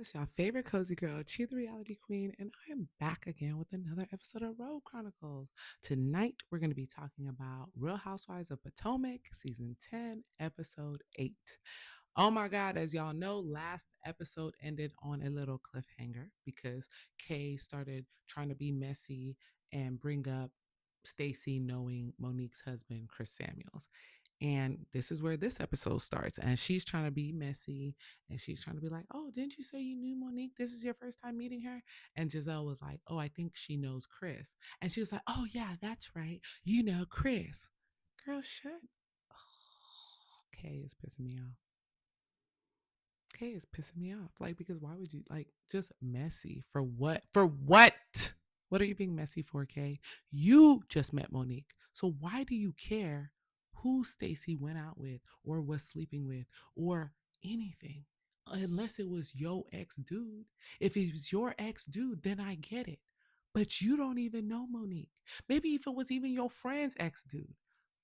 It's your favorite cozy girl, Chi the Reality Queen, and I am back again with another episode of Robe Chronicles. Tonight, we're going to be talking about Real Housewives of Potomac, Season 10, Episode 8. Oh my God, as y'all know, last episode ended on a little cliffhanger because Kay started trying to be messy and bring up Stacy knowing Monique's husband, Chris Samuels. And this is where this episode starts. And she's trying to be messy and she's trying to be like, oh, didn't you say you knew Monique? This is your first time meeting her? And Giselle was like, oh, I think she knows Chris. And she was like, oh, yeah, that's right. You know Chris. Girl, shut. Kay is pissing me off. Kay is pissing me off. Like, because why would you, like, just messy? For what? For what? What are you being messy for, Kay? You just met Monique. So why do you care who Stacy went out with or was sleeping with or anything? Unless it was your ex dude. If it was your ex dude, then I get it. But you don't even know Monique. Maybe if it was even your friend's ex dude,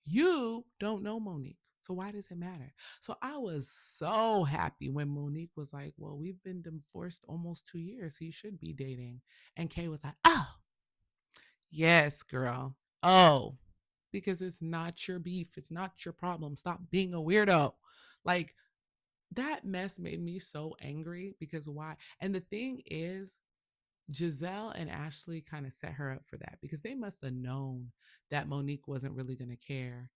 you don't know Monique. So why does it matter? So I was so happy when Monique was like, well, we've been divorced almost 2 years. He should be dating. And Kay was like, oh, yes, girl. Oh, because it's not your beef. It's not your problem. Stop being a weirdo. Like, that mess made me so angry because why? And the thing is, Giselle and Ashley kind of set her up for that because they must have known that Monique wasn't really going to care,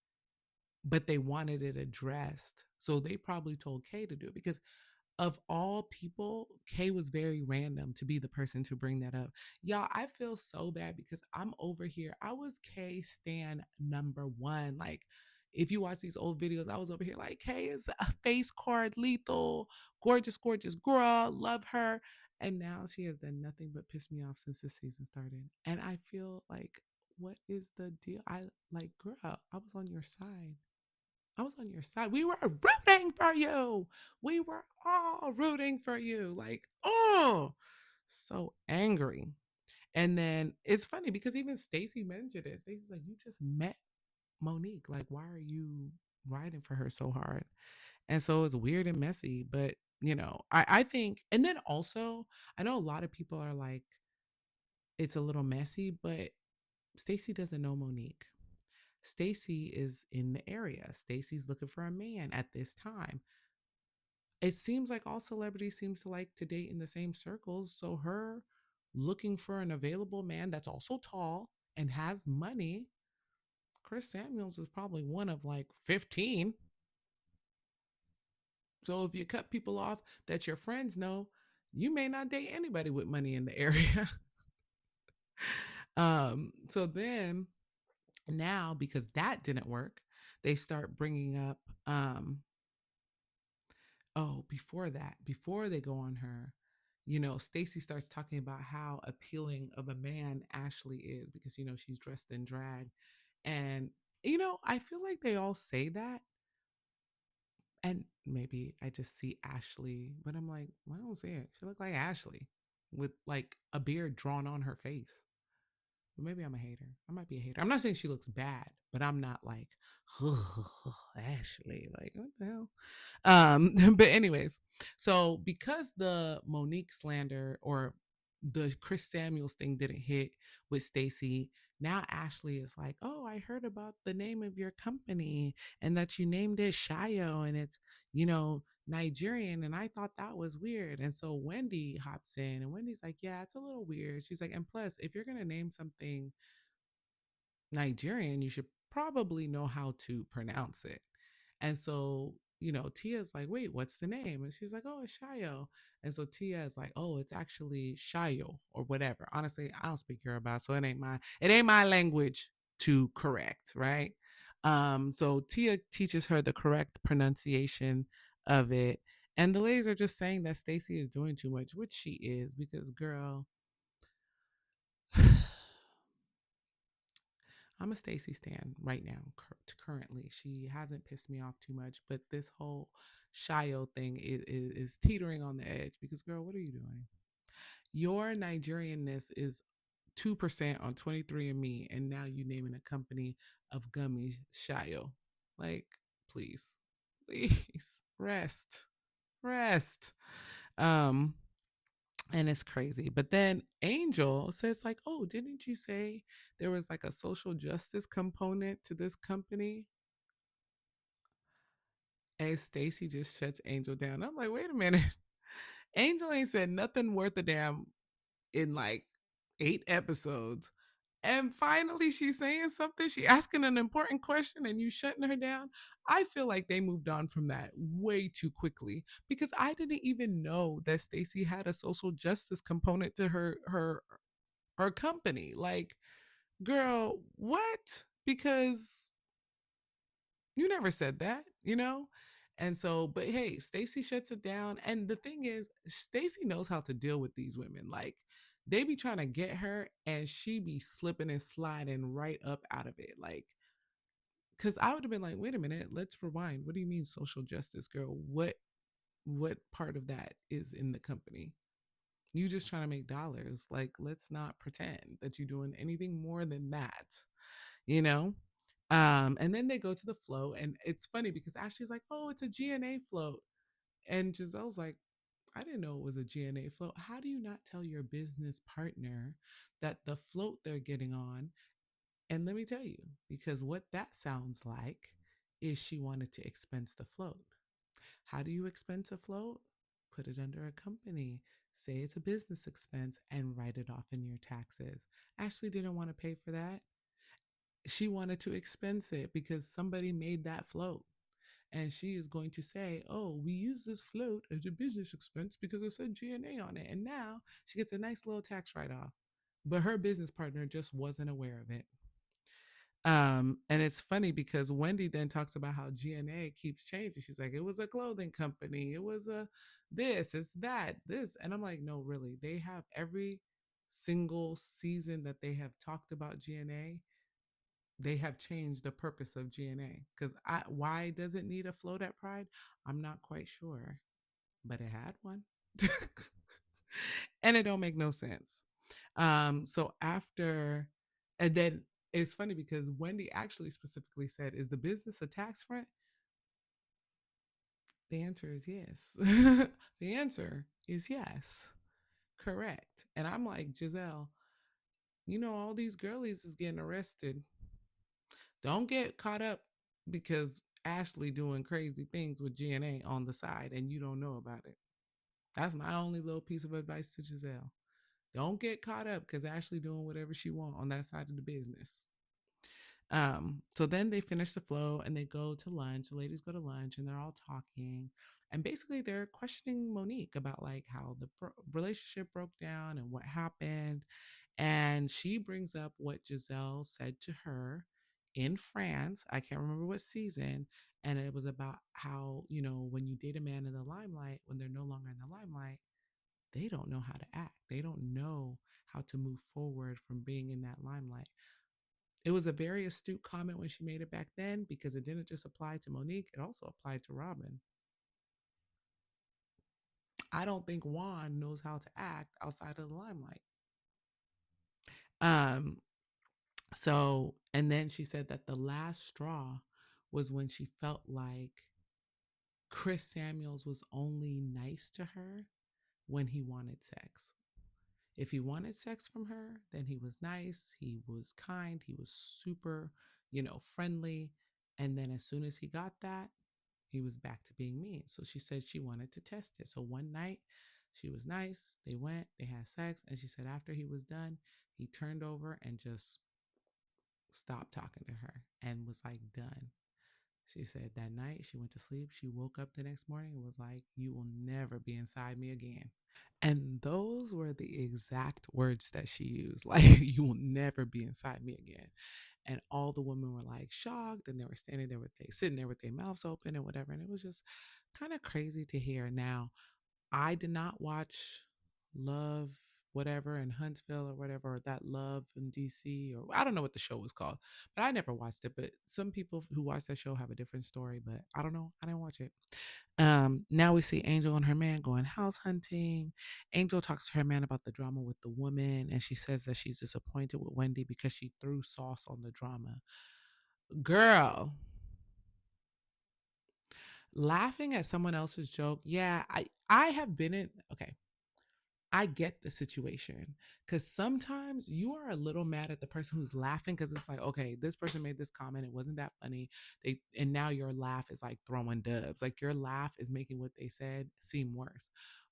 but they wanted it addressed. So they probably told Kay to do it because of all people, Kay was very random to be the person to bring that up. Y'all, I feel so bad because I'm over here. I was Kay Stan number one. Like, if you watch these old videos, I was over here like, Kay is a face card lethal, gorgeous, gorgeous girl, love her. And now she has done nothing but piss me off since this season started. And I feel like, what is the deal? I like, girl, I was on your side. I was on your side. We were rooting for you. We were all rooting for you. Like, oh, so angry. And then it's funny because even Stacy mentioned it. Stacy's like, you just met Monique. Like, why are you riding for her so hard? And so it's weird and messy. But, I think, and then also, I know a lot of people are like, it's a little messy, but Stacy doesn't know Monique. Stacy is in the area. Stacy's looking for a man at this time. It seems like all celebrities seems to like to date in the same circles. So her looking for an available man that's also tall and has money. Chris Samuels is probably one of like 15. So if you cut people off that your friends know, you may not date anybody with money in the area. So then now because that didn't work, they start bringing up oh, before that, before they go on her, Stacy starts talking about how appealing of a man Ashley is because, she's dressed in drag. And, I feel like they all say that. And maybe I just see Ashley, but I'm like, well, I don't see it. She look like Ashley with like a beard drawn on her face. But maybe I'm a hater. I might be a hater. I'm not saying she looks bad, but I'm not like, oh, Ashley. Like, what the hell? But anyways, so because the Monique slander or the Chris Samuels thing didn't hit with Stacy, now Ashley is like, oh, I heard about the name of your company and that you named it Shayo and it's, Nigerian. And I thought that was weird. And so Wendy hops in and Wendy's like, yeah, it's a little weird. She's like, and plus, if you're going to name something Nigerian, you should probably know how to pronounce it. And so, Tia's like, wait, what's the name? And she's like, oh, it's Shayo. And so Tia is like, oh, it's actually Shayo or whatever. Honestly, I don't speak Yoruba, so it ain't my language to correct, right? So Tia teaches her the correct pronunciation of it. And the ladies are just saying that Stacy is doing too much, which she is, because girl, I'm a Stacy stan right now. Currently, she hasn't pissed me off too much, but this whole Shayo thing is teetering on the edge because, girl, what are you doing? Your Nigerianness is 2% on 23andMe, and now you naming a company of gummy Shayo. Like, please, please rest. Um, And it's crazy. But then Angel says, like, oh, didn't you say there was like a social justice component to this company? And Stacy just shuts Angel down. I'm like, wait a minute. Angel ain't said nothing worth a damn in like 8 episodes. And finally she's saying something. She asking an important question and you shutting her down. I feel like they moved on from that way too quickly because I didn't even know that Stacy had a social justice component to her company. Like, girl, what? Because you never said that, you know? And so, but hey, Stacy shuts it down. And the thing is, Stacy knows how to deal with these women. Like, they be trying to get her and she be slipping and sliding right up out of it. Like, cause I would have been like, wait a minute, let's rewind. What do you mean social justice, girl? What part of that is in the company? You just trying to make dollars. Like, let's not pretend that you're doing anything more than that, you know? And then they go to the float, and it's funny because Ashley's like, "Oh, it's a GNA float," and Giselle's like, "I didn't know it was a GNA float. How do you not tell your business partner that the float they're getting on?" And let me tell you, because what that sounds like is she wanted to expense the float. How do you expense a float? Put it under a company. Say it's a business expense and write it off in your taxes. Ashley didn't want to pay for that. She wanted to expense it because somebody made that float. And she is going to say, oh, we use this float as a business expense because it said GNA on it. And now she gets a nice little tax write off. But her business partner just wasn't aware of it. And it's funny because Wendy then talks about how GNA keeps changing. She's like, it was a clothing company, it was a this, it's that, this. And I'm like, no, really. They have every single season that they have talked about GNA, they have changed the purpose of GNA. Because why does it need a float at Pride? I'm not quite sure, but it had one. And it don't make no sense. So after, and then it's funny because Wendy actually specifically said, "Is the business a tax front?" The answer is yes. The answer is yes. Correct. And I'm like, Giselle, you know, all these girlies is getting arrested. Don't get caught up because Ashley doing crazy things with GNA on the side and you don't know about it. That's my only little piece of advice to Giselle. Don't get caught up because Ashley doing whatever she want on that side of the business. So then they finish the flow and they go to lunch. The ladies go to lunch and they're all talking. And basically they're questioning Monique about like how the relationship broke down and what happened. And she brings up what Giselle said to her in France. I can't remember what season. And it was about how, you know, when you date a man in the limelight, when they're no longer in the limelight, they don't know how to act. They don't know how to move forward from being in that limelight. It was a very astute comment when she made it back then because it didn't just apply to Monique, it also applied to Robin. I don't think Juan knows how to act outside of the limelight. Um, and then she said that the last straw was when she felt like Chris Samuels was only nice to her when he wanted sex. If he wanted sex from her, then he was nice, he was kind, he was super, friendly. And then as soon as he got that, he was back to being mean. So she said she wanted to test it. So one night she was nice, they went, they had sex, and she said after he was done, he turned over and just stopped talking to her and was like done. She said that night she went to sleep. She woke up the next morning and was like, "You will never be inside me again." And those were the exact words that she used. Like, "You will never be inside me again." And all the women were like shocked and they were standing there sitting there with their mouths open and whatever. And it was just kind of crazy to hear. Now, I did not watch Love whatever in Huntsville or whatever, or that Love in DC, or I don't know what the show was called, but I never watched it. But some people who watch that show have a different story, but I don't know. I didn't watch it. Now we see Angel and her man going house hunting. Angel talks to her man about the drama with the woman, and she says that she's disappointed with Wendy because she threw sauce on the drama. Girl, laughing at someone else's joke. Yeah, I have been in. Okay, I get the situation because sometimes you are a little mad at the person who's laughing because it's like, okay, this person made this comment, it wasn't that funny. And now your laugh is like throwing dubs. Like your laugh is making what they said seem worse.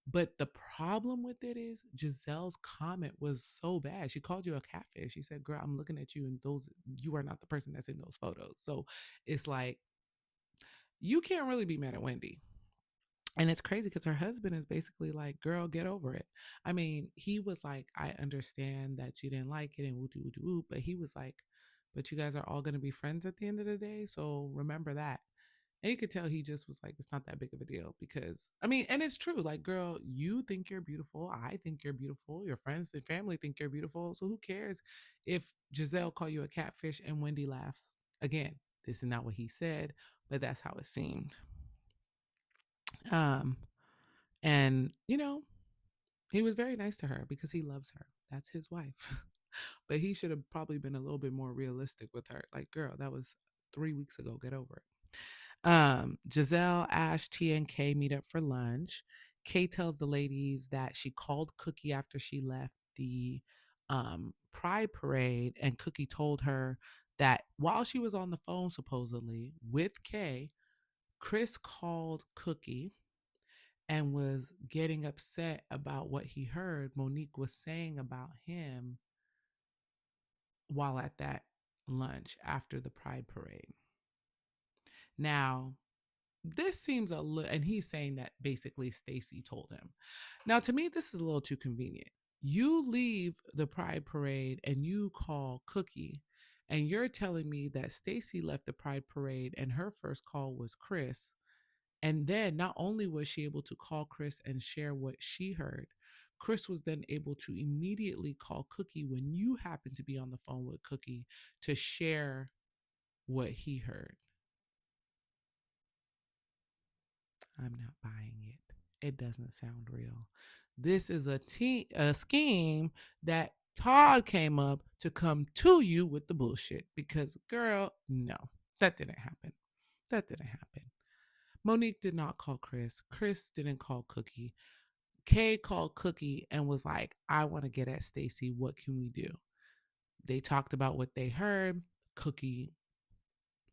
But the problem with it is Giselle's comment was so bad. She called you a catfish. She said, "Girl, I'm looking at you, and those you are not the person that's in those photos." So it's like you can't really be mad at Wendy. And it's crazy because her husband is basically like, "Girl, get over it." I mean, he was like, "I understand that you didn't like it and woo woo woo," but he was like, "But you guys are all going to be friends at the end of the day, so remember that." And you could tell he just was like, "It's not that big of a deal," because I mean, and it's true. Like, girl, you think you're beautiful. I think you're beautiful. Your friends and family think you're beautiful. So who cares if Giselle call you a catfish and Wendy laughs? Again, this is not what he said, but that's how it seemed. Um, and he was very nice to her because he loves her. That's his wife. But he should have probably been a little bit more realistic with her. Like, girl, that was 3 weeks ago. Get over it. Giselle, Ash, Tia, and Kay meet up for lunch. Kay tells the ladies that she called Cookie after she left the Pride Parade, and Cookie told her that while she was on the phone, supposedly with Kay, Chris called Cookie and was getting upset about what he heard Monique was saying about him while at that lunch after the Pride Parade. Now, this seems a little, and he's saying that basically Stacy told him. Now, to me, this is a little too convenient. You leave the Pride Parade and you call Cookie, and you're telling me that Stacy left the Pride Parade and her first call was Chris. And then not only was she able to call Chris and share what she heard, Chris was then able to immediately call Cookie when you happened to be on the phone with Cookie to share what he heard. I'm not buying it. It doesn't sound real. This is a scheme that Todd came up to come to you with the bullshit because, girl, no, that didn't happen. That didn't happen. Monique did not call Chris. Chris didn't call Cookie. Kay called Cookie and was like, "I want to get at Stacy. What can we do?" They talked about what they heard. Cookie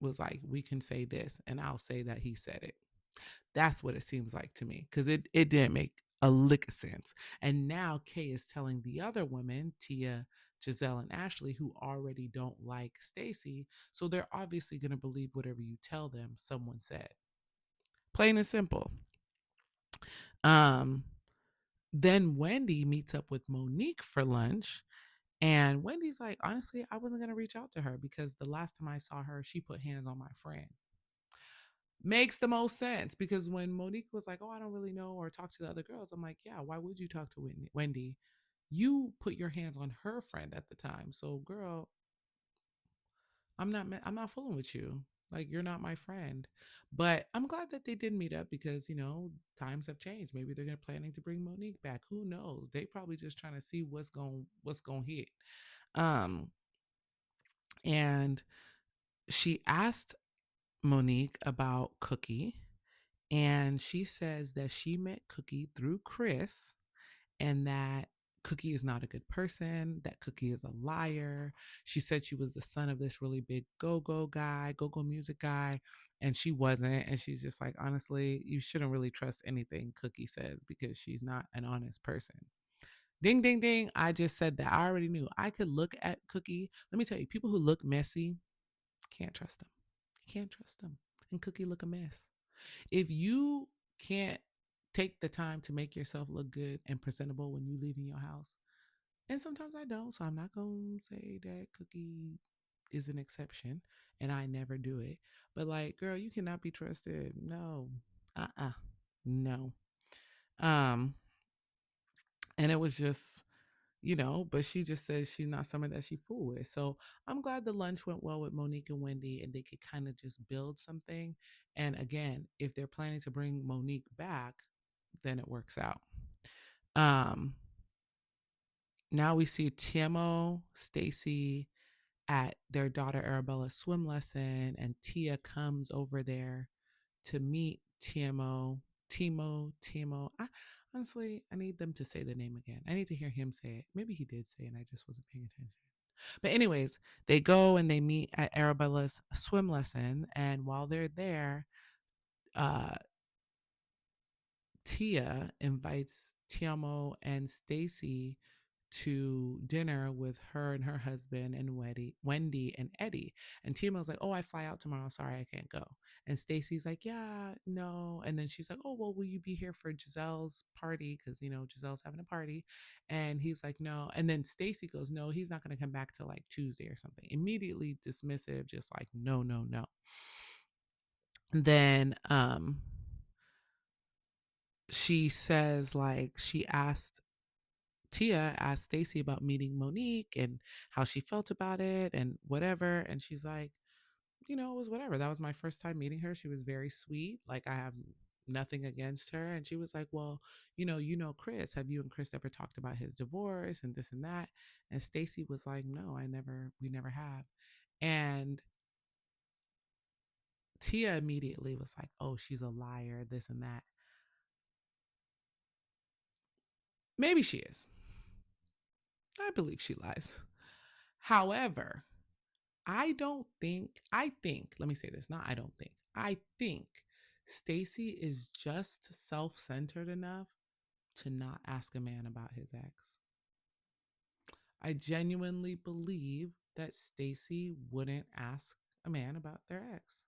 was like, "We can say this," and I'll say that he said it. That's what it seems like to me because it didn't make a lick of sense. And now Kay is telling the other women, Tia, Giselle, and Ashley, who already don't like Stacy, so they're obviously going to believe whatever you tell them someone said. Plain and simple. Um, then Wendy meets up with Monique for lunch. And Wendy's like, honestly, I wasn't going to reach out to her because the last time I saw her, she put hands on my friend. Makes the most sense because when Monique was like, "Oh, I don't really know or talk to the other girls," I'm like, "Yeah, why would you talk to Wendy? You put your hands on her friend at the time. So, girl, I'm not fooling with you. Like, you're not my friend." But I'm glad that they did meet up because, times have changed. Maybe they're gonna planning to bring Monique back. Who knows? They probably just trying to see what's going to hit. Um and she asked Monique about Cookie, and she says that she met Cookie through Chris and that Cookie is not a good person, that Cookie is a liar. She said she was the son of this really big go-go music guy, and she wasn't. And she's just like, honestly, you shouldn't really trust anything Cookie says because she's not an honest person. Ding, ding, ding. I just said that. I already knew. I could look at Cookie. Let me tell you, people who look messy, can't trust them. Can't trust them. And Cookie look a mess. If you can't take the time to make yourself look good and presentable when you leave in your house, and sometimes I don't, so I'm not going to say that Cookie is an exception and I never do it. But like, girl, you cannot be trusted. No. Uh-uh. No. Um and it was just but she just says she's not someone that she fool with. So I'm glad the lunch went well with Monique and Wendy and they could kind of just build something. And again, if they're planning to bring Monique back, then it works out. Um, Now we see Timo, Stacy at their daughter Arabella's swim lesson, and Tia comes over there to meet Timo. Timo. Honestly, I need them to say the name again. I need to hear him say it. Maybe he did say it and I just wasn't paying attention. But anyways, they go and they meet at Arabella's swim lesson, and while they're there, uh, Tia invites Tiamo and Stacy to dinner with her and her husband and Wendy and Eddie. And Tiamo's like, "Oh, I fly out tomorrow. Sorry, I can't go." And Stacy's like, "Yeah, no." And then she's like, "Oh, well, will you be here for Giselle's party? Because Giselle's having a party." And he's like, "No." And then Stacy goes, "No, he's not going to come back till like Tuesday or something." Immediately dismissive, just like, "No, no, no." Then she says like Tia asked Stacy about meeting Monique and how she felt about it and whatever. And she's like, it was whatever. That was my first time meeting her. She was very sweet. Like, I have nothing against her. And she was like, well, Chris. Have you and Chris ever talked about his divorce and this and that? And Stacy was like, no, we never have. And Tia immediately was like, oh, she's a liar, this and that. Maybe she is. I believe she lies. However, I think, let me say this, not I don't think. I think Stacy is just self-centered enough to not ask a man about his ex. I genuinely believe that Stacy wouldn't ask a man about their ex.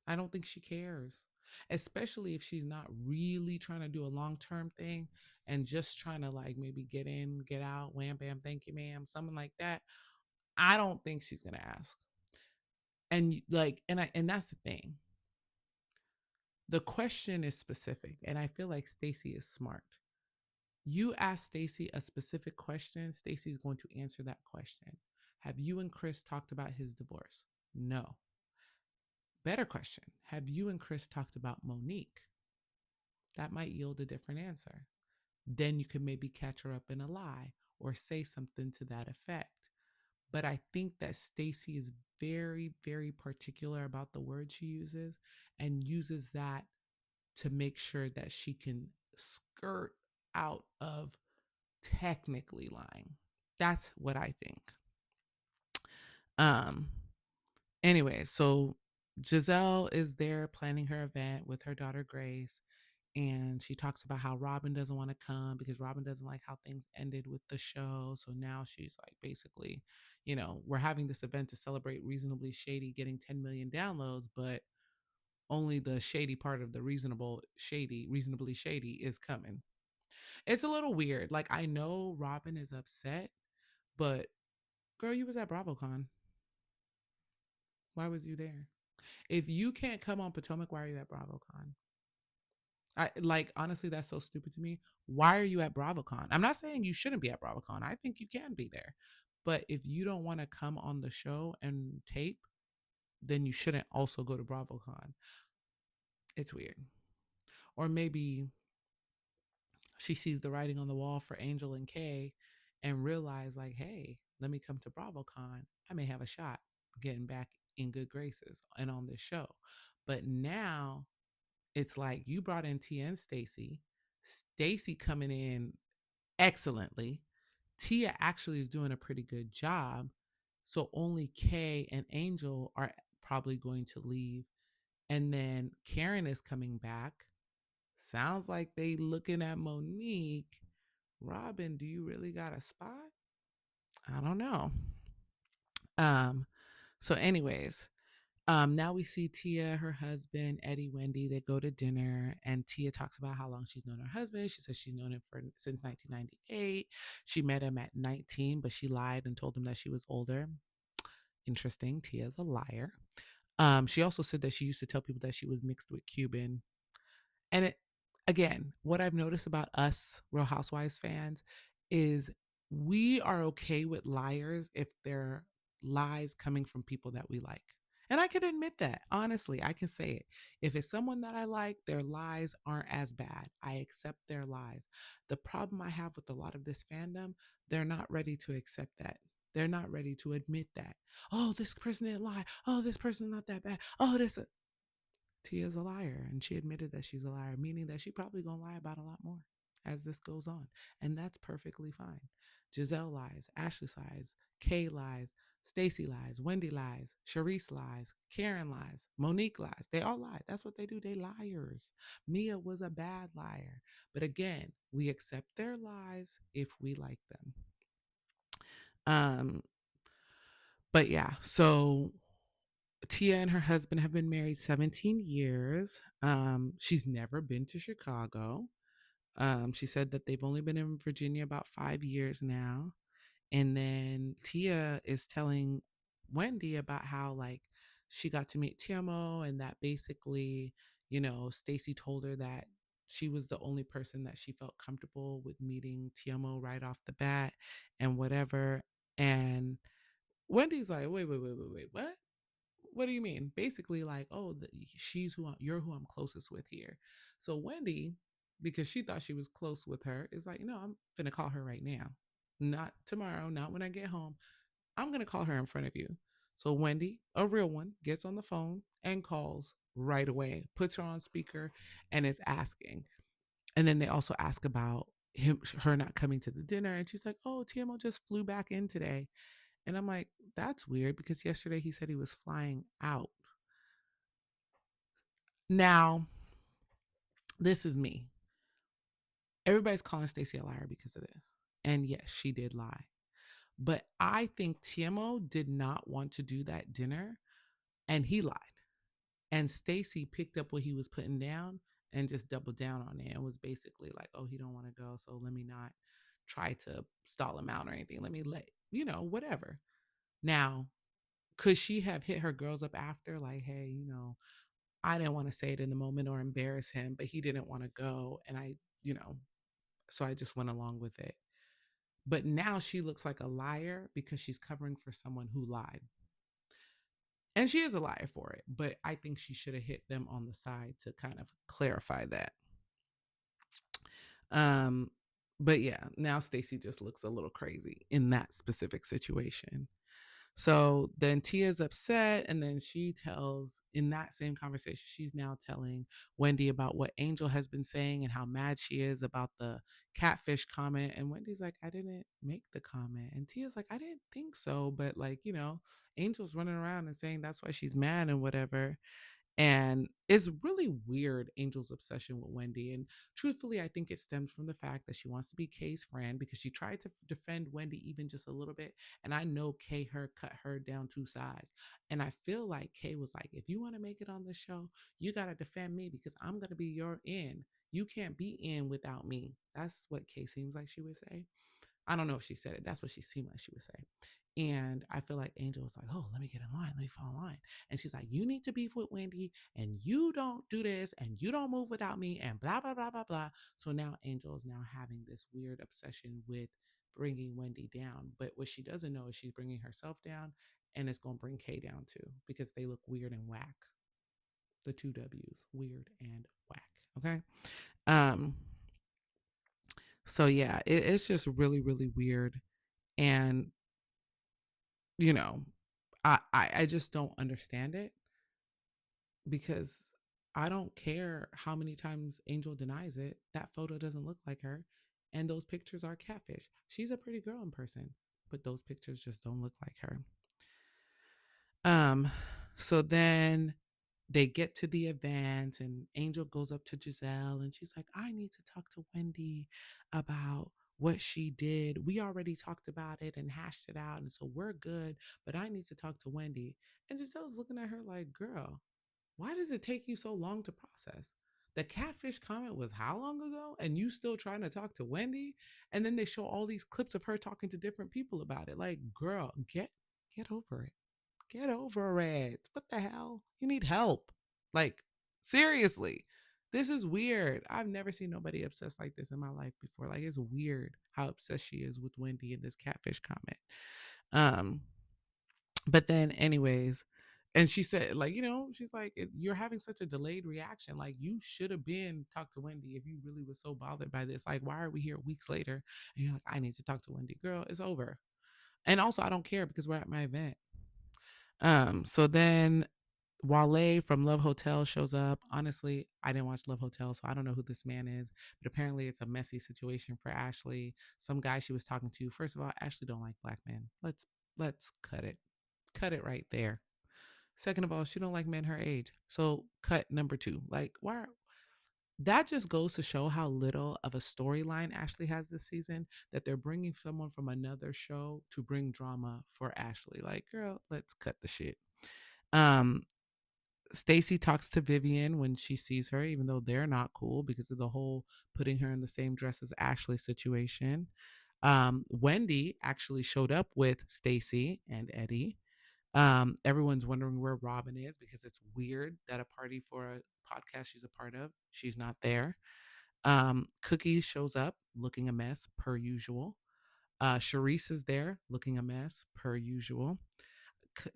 I don't think she cares. Especially if she's not really trying to do a long-term thing and just trying to like maybe get in, get out, wham bam, thank you, ma'am, something like that. I don't think she's gonna ask. And like, and that's the thing. The question is specific, and I feel like Stacy is smart. You ask Stacy a specific question, Stacy's going to answer that question. Have you and Chris talked about his divorce? No. Better question. Have you and Chris talked about Monique? That might yield a different answer. Then you can maybe catch her up in a lie or say something to that effect. But I think that Stacy is very, very particular about the word she uses and uses that to make sure that she can skirt out of technically lying. That's what I think. Um anyway, so Giselle is there planning her event with her daughter Grace, and she talks about how Robin doesn't want to come because Robin doesn't like how things ended with the show. So now she's like, basically, we're having this event to celebrate Reasonably Shady getting 10 million downloads, but only the shady part of the reasonably shady is coming. It's a little weird. Like, I know Robin is upset, but girl, you was at BravoCon. Why was you there? If you can't come on Potomac, why are you at BravoCon? I like, honestly, that's so stupid to me. Why are you at BravoCon? I'm not saying you shouldn't be at BravoCon. I think you can be there. But if you don't want to come on the show and tape, then you shouldn't also go to BravoCon. It's weird. Or maybe she sees the writing on the wall for Angel and Kay and realize like, hey, let me come to BravoCon. I may have a shot getting back in good graces and on this show. But now it's like you brought in Tia and Stacy. Stacy coming in excellently. Tia actually is doing a pretty good job. So only Kay and Angel are probably going to leave. And then Karen is coming back. Sounds like they looking at Monique. Robin, do you really got a spot? I don't know. Um, so anyways, now we see Tia, her husband, Eddie, Wendy, they go to dinner, and Tia talks about how long she's known her husband. She says she's known him since 1998. She met him at 19, but she lied and told him that she was older. Interesting. Tia's a liar. She also said that she used to tell people that she was mixed with Cuban. And again, what I've noticed about us Real Housewives fans is we are okay with liars if they're lies coming from people that we like. And I can admit that. Honestly, I can say it. If it's someone that I like, their lies aren't as bad. I accept their lies. The problem I have with a lot of this fandom, they're not ready to accept that. They're not ready to admit that. Oh, this person didn't lie. Oh, this person's not that bad. Oh, this. Tia's a liar, and she admitted that she's a liar, meaning that she probably gonna lie about a lot more. as this goes on. And that's perfectly fine. Giselle lies, Ashley lies, Kay lies, Stacy lies, Wendy lies, Sharice lies, Karen lies, Monique lies. They all lie. That's what they do. They liars. Mia was a bad liar. But again, we accept their lies if we like them. Um, but yeah, so Tia and her husband have been married 17 years. She's never been to Chicago. She said that they've only been in Virginia about 5 years now. And then Tia is telling Wendy about how like she got to meet Tiamo and that basically, Stacy told her that she was the only person that she felt comfortable with meeting Tiamo right off the bat and whatever. And Wendy's like, wait, what? What do you mean? Basically, like, oh, you're who I'm closest with here. So Wendy, because she thought she was close with her, is like, I'm gonna call her right now, not tomorrow, not when I get home. I'm gonna call her in front of you. So Wendy, a real one, gets on the phone and calls right away, puts her on speaker, and is asking. And then they also ask about her not coming to the dinner, and she's like, "Oh, TMO just flew back in today." And I'm like, that's weird because yesterday he said he was flying out. Now, this is me. Everybody's calling Stacey a liar because of this. And yes, she did lie. But I think Timo did not want to do that dinner and he lied. And Stacey picked up what he was putting down and just doubled down on it and was basically like, oh, he don't want to go. So let me not try to stall him out or anything. Let me whatever. Now, could she have hit her girls up after like, hey, I didn't want to say it in the moment or embarrass him, but he didn't want to go. And so I just went along with it. But now she looks like a liar because she's covering for someone who lied. And she is a liar for it. But I think she should have hit them on the side to kind of clarify that. Um, but yeah, now Stacey just looks a little crazy in that specific situation. So then Tia's upset, and then she tells, in that same conversation, she's now telling Wendy about what Angel has been saying and how mad she is about the catfish comment. And Wendy's like, I didn't make the comment. And Tia's like, I didn't think so. But, like, Angel's running around and saying that's why she's mad and whatever. And it's really weird, Angel's obsession with Wendy. And truthfully, I think it stems from the fact that she wants to be Kay's friend because she tried to defend Wendy even just a little bit. And I know Kay cut her down two sides. And I feel like Kay was like, if you want to make it on the show, you got to defend me because I'm going to be your in. You can't be in without me. That's what Kay seems like she would say. I don't know if she said it. That's what she seemed like she would say. And I feel like Angel was like, oh, let me get in line. Let me fall in line. And she's like, you need to beef with Wendy and you don't do this and you don't move without me and blah, blah, blah, blah, blah. So now Angel is now having this weird obsession with bringing Wendy down. But what she doesn't know is she's bringing herself down and it's going to bring Kay down too because they look weird and whack. The two W's, weird and whack. Okay. Um, so yeah, it's just really, really weird. And you know, I just don't understand it because I don't care how many times Angel denies it. That photo doesn't look like her. And those pictures are catfish. She's a pretty girl in person, but those pictures just don't look like her. Um, so then they get to the event and Angel goes up to Giselle and she's like, I need to talk to Wendy about what she did. We already talked about it and hashed it out. And so we're good, but I need to talk to Wendy. And Giselle's looking at her like, girl, why does it take you so long to process? The catfish comment was how long ago? And you still trying to talk to Wendy? And then they show all these clips of her talking to different people about it. Like, girl, get over it. Get over it. What the hell? You need help. Like, seriously. This is weird. I've never seen nobody obsessed like this in my life before. Like, it's weird how obsessed she is with Wendy and this catfish comment. Um, but then, anyways, and she said, like, she's like, you're having such a delayed reaction. Like, you should have been talked to Wendy if you really was so bothered by this. Like, why are we here weeks later? And you're like, I need to talk to Wendy. Girl, it's over. And also, I don't care because we're at my event. So then Wale from Love Hotel shows up. Honestly, I didn't watch Love Hotel, so I don't know who this man is. But apparently, it's a messy situation for Ashley. Some guy she was talking to. First of all, Ashley don't like black men. Let's cut it right there. Second of all, she don't like men her age. So cut number two. Like, why? That just goes to show how little of a storyline Ashley has this season. That they're bringing someone from another show to bring drama for Ashley. Like, girl, let's cut the shit. Um, Stacy talks to Vivian when she sees her, even though they're not cool because of the whole putting her in the same dress as Ashley situation. Wendy actually showed up with Stacy and Eddie. Everyone's wondering where Robin is because it's weird that a party for a podcast she's a part of, she's not there. Cookie shows up looking a mess per usual. Charisse is there looking a mess per usual.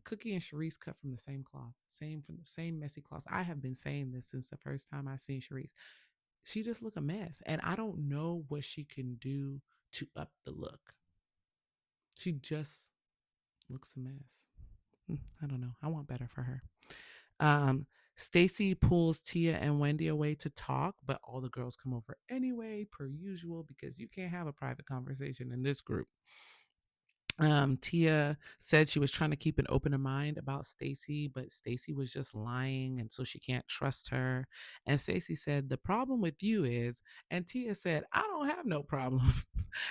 Cookie and Sharice cut from the same cloth, same from the same messy cloth. I have been saying this since the first time I seen Sharice. She just look a mess, and I don't know what she can do to up the look. She just looks a mess. I don't know. I want better for her. Um, Stacy pulls Tia and Wendy away to talk, but all the girls come over anyway, per usual, because you can't have a private conversation in this group. Tia said she was trying to keep an open mind about Stacy, but Stacy was just lying, and so she can't trust her. And Stacy said, "The problem with you is," and Tia said, "I don't have no problem."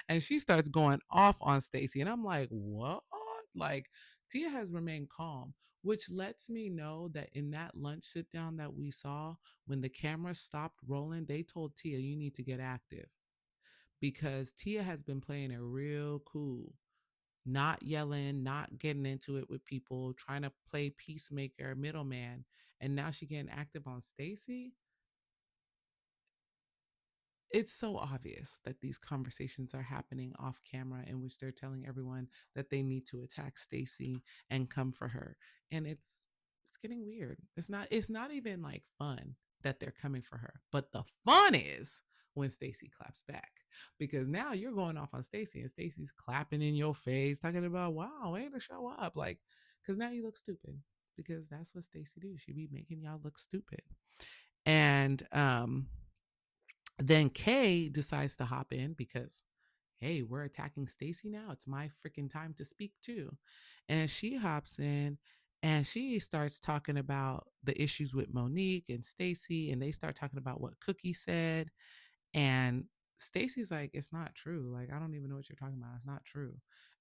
And she starts going off on Stacy, and I'm like, "What?" Like Tia has remained calm, which lets me know that in that lunch sit down that we saw, when the camera stopped rolling, they told Tia, "You need to get active." Because Tia has been playing it real cool, not yelling, not getting into it with people, trying to play peacemaker, middleman, and now she getting active on Stacy. It's so obvious that these conversations are happening off camera in which they're telling everyone that they need to attack Stacy and come for her. And it's getting weird. It's not even like fun that they're coming for her. But the fun is when Stacy claps back. Because now you're going off on Stacy and Stacy's clapping in your face, talking about, wow, way to show up. Like, because now you look stupid. Because that's what Stacy do. She be making y'all look stupid. And then Kay decides to hop in because, hey, we're attacking Stacy now. It's my freaking time to speak too. And she hops in and she starts talking about the issues with Monique and Stacy, and they start talking about what Cookie said. And Stacy's like, it's not true. Like, I don't even know what you're talking about. It's not true.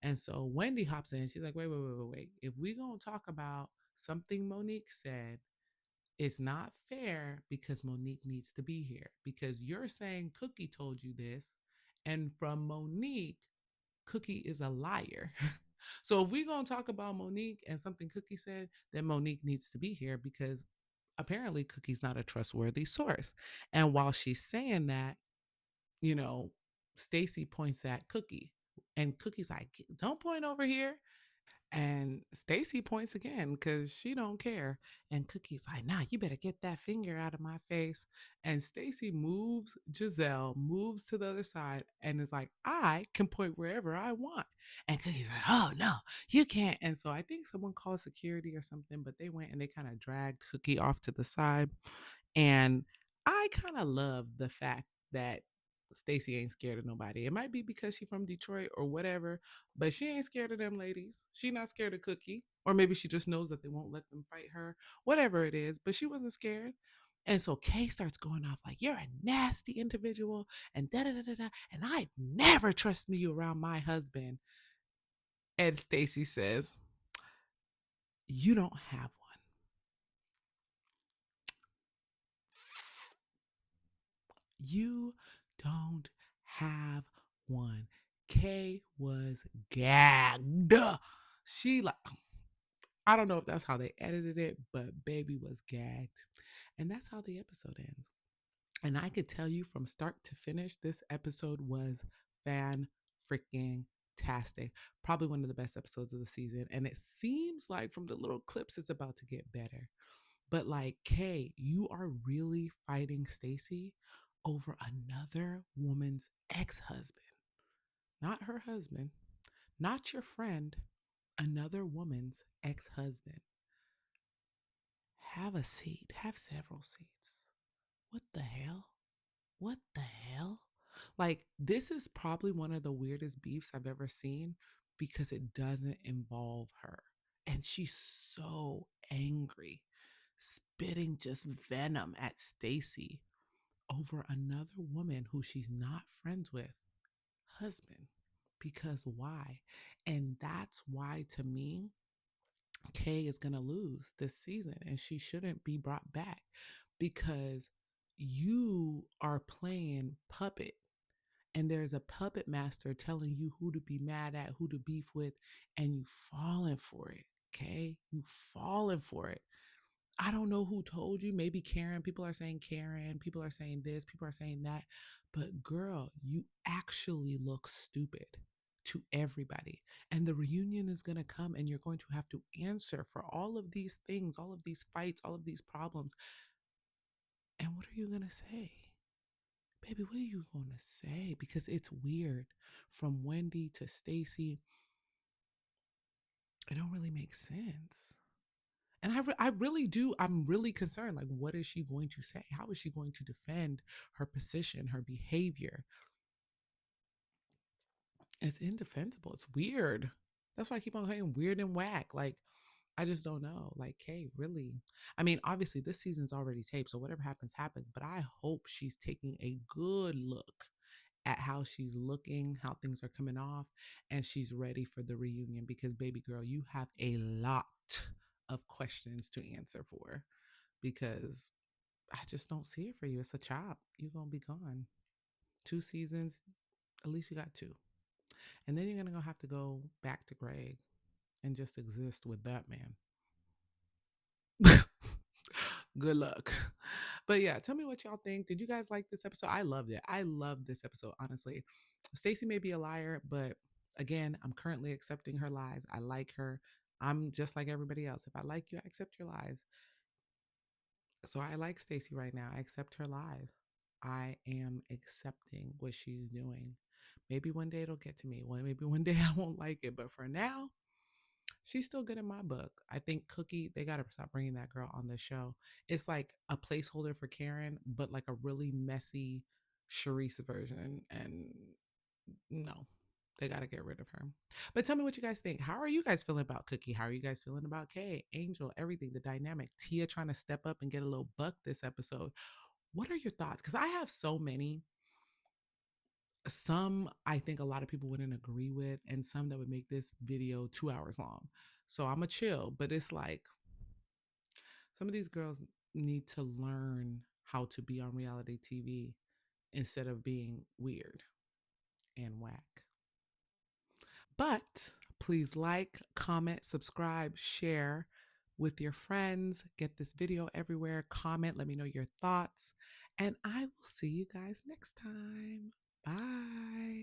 And so Wendy hops in. She's like, wait. If we gonna talk about something Monique said, it's not fair because Monique needs to be here. Because you're saying Cookie told you this, and from Monique, Cookie is a liar. So if we're going to talk about Monique and something Cookie said, then Monique needs to be here because apparently Cookie's not a trustworthy source. And while she's saying that, you know, Stacy points at Cookie, and Cookie's like, "Don't point over here." And Stacy points again because she don't care. And Cookie's like, "Nah, you better get that finger out of my face." And Stacy moves, Giselle moves to the other side and is like, "I can point wherever I want." And Cookie's like, "Oh no, you can't." And so I think someone called security or something, but they went and they kind of dragged Cookie off to the side. And I kind of love the fact that Stacy ain't scared of nobody. It might be because she from Detroit or whatever, but she ain't scared of them ladies. She not scared of Cookie. Or maybe she just knows that they won't let them fight her. Whatever it is, but she wasn't scared. And so Kay starts going off like, "You're a nasty individual," and da da da da da. "And I never trust you around my husband." And Stacy says, "You don't have one. You don't have one." Kay was gagged. She like, I don't know if that's how they edited it, but baby was gagged. And that's how the episode ends. And I could tell you from start to finish, this episode was fan freaking tastic. Probably one of the best episodes of the season. And it seems like from the little clips, it's about to get better. But like, Kay, you are really fighting Stacy over another woman's ex-husband. Not her husband, not your friend, another woman's ex-husband. have a seat, have several seats. What the hell? What the hell? Like, this is probably one of the weirdest beefs I've ever seen because it doesn't involve her. And she's so angry, spitting just venom at Stacy over another woman who she's not friends with, husband. Because why? And that's why, to me, Kay is going to lose this season and she shouldn't be brought back because you are playing puppet and there's a puppet master telling you who to be mad at, who to beef with, and you falling for it. Okay? You falling for it. I don't know who told you. Maybe Karen. People are saying Karen. People are saying this. People are saying that. But girl, you actually look stupid to everybody. And the reunion is going to come and you're going to have to answer for all of these things, all of these fights, all of these problems. And what are you going to say? Baby, what are you going to say? Because it's weird. From Wendy to Stacy, it don't really make sense. And I really do. I'm really concerned. Like, what is she going to say? How is she going to defend her position, her behavior? It's indefensible. It's weird. That's why I keep on saying weird and whack. Like, I just don't know. Like, hey, really? I mean, obviously, this season's already taped, so whatever happens, happens. But I hope she's taking a good look at how she's looking, how things are coming off, and she's ready for the reunion because, baby girl, you have a lot of questions to answer for because I just don't see it for you. It's a chop. You're going to be gone. 2 seasons, at least you got two. And then you're going to have to go back to Greg and just exist with that man. Good luck. But yeah, tell me what y'all think. Did you guys like this episode? I loved it. I loved this episode, honestly. Stacey may be a liar, but again, I'm currently accepting her lies. I like her. I'm just like everybody else. If I like you, I accept your lies. So I like Stacey right now. I accept her lies. I am accepting what she's doing. Maybe one day it'll get to me. Maybe one day I won't like it. But for now, she's still good in my book. I think Cookie, they got to stop bringing that girl on the show. It's like a placeholder for Karen, but like a really messy Charisse version. And no, they got to get rid of her. But tell me what you guys think. How are you guys feeling about Cookie? How are you guys feeling about Kay, Angel, everything, the dynamic? Tia trying to step up and get a little buck this episode. What are your thoughts? Because I have so many. Some I think a lot of people wouldn't agree with, and some that would make this video 2 hours long. So I'm a chill, but it's like some of these girls need to learn how to be on reality TV instead of being weird and whack. But please like, comment, subscribe, share with your friends. Get this video everywhere. Comment, let me know your thoughts. And I will see you guys next time. Bye.